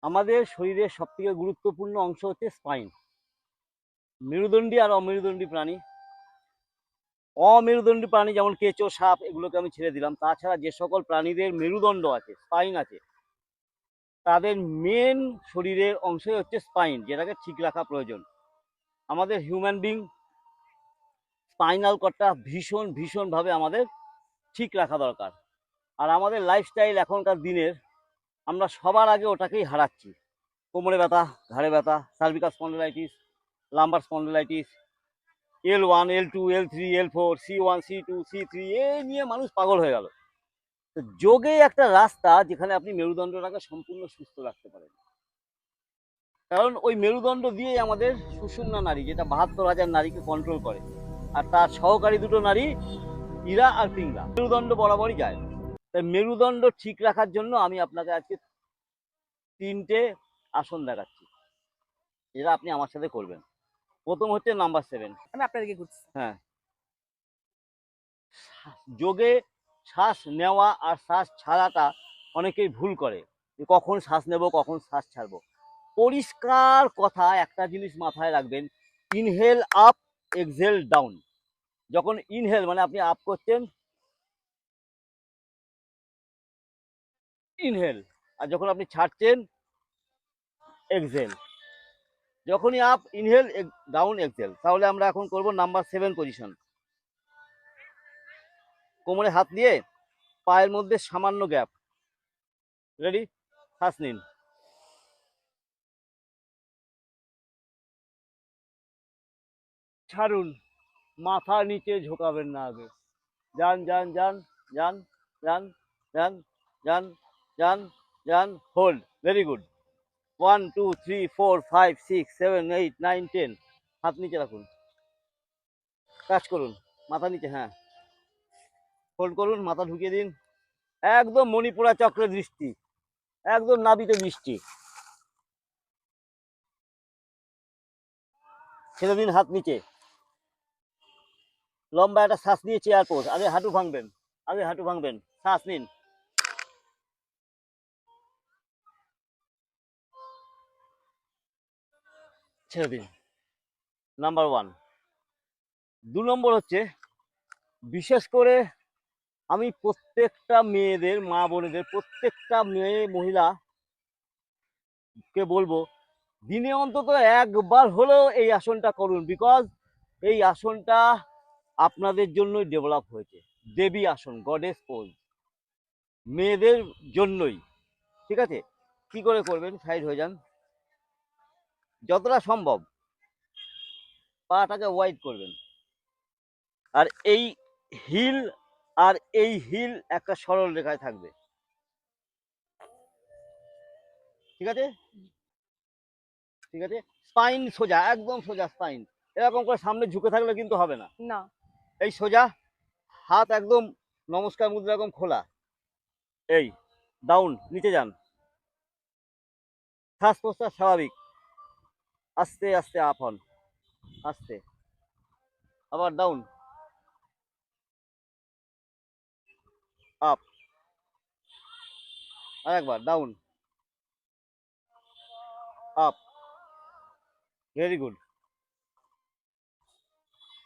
আমাদের শরীরের সবথেকে গুরুত্বপূর্ণ অংশ হচ্ছে স্পাইন। মেরুদণ্ডী আর অমেরুদণ্ডী প্রাণী। অমেরুদণ্ডী প্রাণী যেমন কেঁচো, সাপ, এগুলোকে আমি ছেড়ে দিলাম। তাছাড়া যে সকল প্রাণীদের মেরুদণ্ড আছে, স্পাইন আছে, তাদের মেন শরীরের অংশই হচ্ছে স্পাইন, যেটাকে ঠিক রাখা প্রয়োজন। আমাদের হিউম্যান বিং স্পাইনাল কর্ডটা ভীষণভাবে আমাদের ঠিক রাখা দরকার। আর আমাদের লাইফস্টাইল এখনকার দিনের, আমরা সবার আগে ওটাকেই হারাচ্ছি। কোমরে ব্যথা, ঘাড়ে ব্যথা, cervical spondylitis, lumber spondylitis, L1, L2, L3, L4, C1, C2, C3, এই নিয়ে মানুষ পাগল হয়ে গেল। তো যোগে একটা রাস্তা যেখানে আপনি মেরুদণ্ডটাকে সম্পূর্ণ সুস্থ রাখতে পারেন। কারণ ওই মেরুদণ্ড দিয়েই আমাদের সুষুম্না নাড়ি, যেটা ৭২,০০০ নারীকে কন্ট্রোল করে, আর তার সহকারী দুটো নারী ইরা আর পিংলা, মেরুদণ্ড বরাবরই যায়। তাই মেরুদণ্ড ঠিক রাখার জন্য আমি আপনাকে আজকে ৩টে আসন দেখাচ্ছি, যেটা আপনি আমার সাথে করবেন। প্রথম হচ্ছে নাম্বার 7। আমি আপনাদেরকে ঘুরছি। হ্যাঁ, যোগে শ্বাস নেওয়া আর শ্বাস ছাড়াটা অনেকেই ভুল করে, যে কখন শ্বাস নেব কখন শ্বাস ছাড়বো। পরিষ্কার কথা একটা জিনিস মাথায় রাখবেন, ইনহেল আপ, এক্সহেল ডাউন। যখন ইনহেল মানে আপনি আপ করছেন, ইনহেল, আর যখন আপনি ছাড়ছেন, এক্সহেল। যখনই আপ ইনহেল, ডাউন এক্সহেল। তাহলে আমরা এখন করব নাম্বার 7 পজিশন। কোমরে হাত দিয়ে পায়ের মধ্যে সামান্য গ্যাপ। রেডি? শ্বাস নিন, ছাড়ুন, মাথা নিচে ঝোঁকাবেন না আগে। যান যান যান যান যান যান যান যান যান, হোল্ড, ভেরি গুড। 1 2 3 4 5 6 7 8 9 10। হাত নিচে রাখুন, কাজ করুন, মাথা নিচে, হ্যাঁ, হোল্ড করুন, মাথা ঢুকিয়ে দিন। একদম মণিপুরা চক্রে দৃষ্টি, একদম নাভিতে দৃষ্টি। ছেড়ে দিন হাত নিচে। লম্বা একটা শ্বাস নিয়ে চেয়ার পোজ। আগে হাঁটু ভাঙবেন, আগে হাঁটু ভাঙবেন, শ্বাস নিন। ছেড়ে দিন। নাম্বার 1। 2 নম্বর হচ্ছে, বিশেষ করে আমি প্রত্যেকটা মেয়েদের, মা বোনেদের, প্রত্যেকটা মেয়ে মহিলাকে বলবো, দিনে অন্তত একবার হলেও এই আসনটা করুন। বিকজ এই আসনটা আপনাদের জন্যই ডেভেলপ হয়েছে। দেবী আসন, গডেস পোজ, মেয়েদের জন্যই। ঠিক আছে? কি করে করবেন? সাইড হয়ে যান, যতটা সম্ভব পাটাকে ওয়াইড করবেন, আর এই হিল আর এই হিল একটা সরল রেখায় থাকবে। ঠিক আছে? ঠিক আছে, স্পাইন সোজা, একদম সোজা স্পাইন। এরকম করে সামনে ঝুঁকে থাকলে কিন্তু হবে না। না, এই সোজা, হাত একদম নমস্কার মুদ্রা, এরকম খোলা। এই ডাউন, নিচে যান, শ্বাস প্রশ্বাস স্বাভাবিক। আস্তে আস্তে আপ হন, আস্তে, আবার ডাউন, আপ, আরেকবার ডাউন, আপ, ভেরি গুড।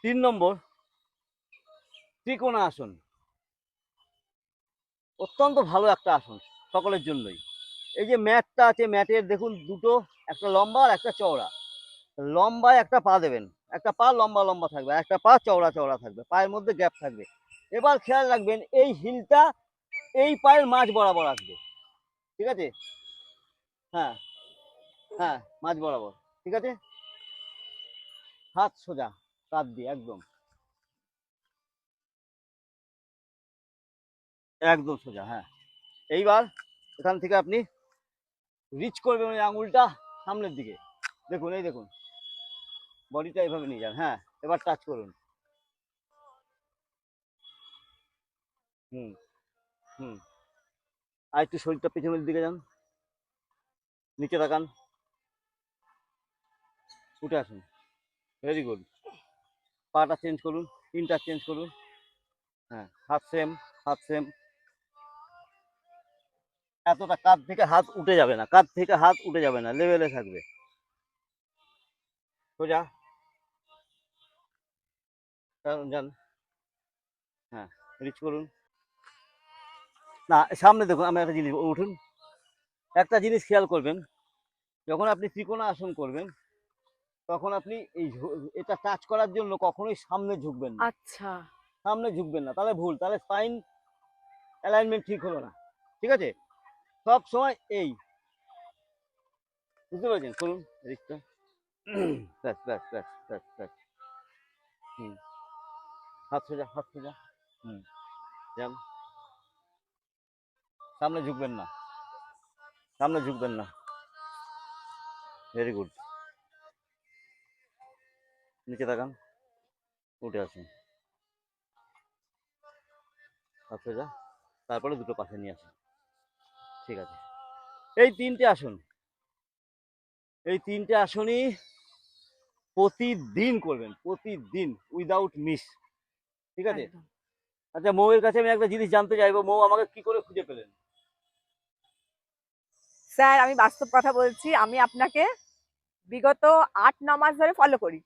3 নম্বর, ত্রিকোণা আসন। অত্যন্ত ভালো একটা আসন সকলের জন্যই। এই যে ম্যাটটা আছে, ম্যাটের দেখুন দুটো, একটা লম্বা আর একটা চওড়া। লম্বায় একটা পা দেবেন, একটা পা লম্বা লম্বা থাকবে, একটা পা চওড়া চওড়া থাকবে, পায়ের মধ্যে গ্যাপ থাকবে। এবার খেয়াল রাখবেন, এই হিলটা এই পায়ের মাঝ বরাবর আসবে। ঠিক আছে? হ্যাঁ, হ্যাঁ, মাঝ বরাবর। ঠিক আছে? হাত সোজা, কাঁধ দিয়ে একদম, একদম সোজা। হ্যাঁ, এইবার এখান থেকে আপনি রিচ করবেন ওই আঙুলটা সামনের দিকে। দেখুন, এই দেখুন, বডিটা এইভাবে নিয়ে যান। হ্যাঁ, এবার টাচ করুন। হুম, হুম। আর একটু শরীরটা পেছনের দিকে যান, নিচে তাকান, উঠে আসুন। Very good. পাটা চেঞ্জ করুন, তিনটা চেঞ্জ করুন। হ্যাঁ, হাত সেম, হাত সেম। এতটা কাঁধ থেকে হাত উঠে যাবে না, কাঁধ থেকে হাত উঠে যাবে না, লেভেলে থাকবে। সোজা যান, হ্যাঁ রিচ করুন। না সামনে দেখুন, আমি একটা জিনিস, উঠুন। একটা জিনিস খেয়াল করবেন, যখন আপনি ত্রিকোণা আসন করবেন তখন আপনি এই এটা টাচ করার জন্য কখনোই সামনে ঝুঁকবেন না। আচ্ছা। সামনে ঝুঁকবেন না, তাহলে ভুল, তাহলে স্পাইন অ্যালাইনমেন্ট ঠিক হলো না। ঠিক আছে, সব সময় এই, বুঝতে পেরেছেন? করুন রিচটা। ব্যাস ব্যাস ব্যাস ব্যাস ব্যাস। হুম, হাত সোজা, হাত সোজা। হুম, যান। সামনে ঝুঁকবেন না, সামনে ঝুঁকবেন না। Very good. নিচে তাকান, উঠে আসুন, হাত সোজা। তারপরে দুটো পাশে নিয়ে আসুন। ঠিক আছে, এই তিনটে আসন, এই তিনটে আসনই প্রতিদিন করবেন, প্রতিদিন উইদাউট মিস। ঠিক আছে। একদম। আচ্ছা, মৌয়ের কাছে আমি একটা জিনিস জানতে চাইবো, মৌ আমাকে কি করে খুঁজে পেলেন? স্যার আমি বাস্তব কথা বলছি, আমি আপনাকে বিগত ৮-৯ মাস ধরে ফলো করি।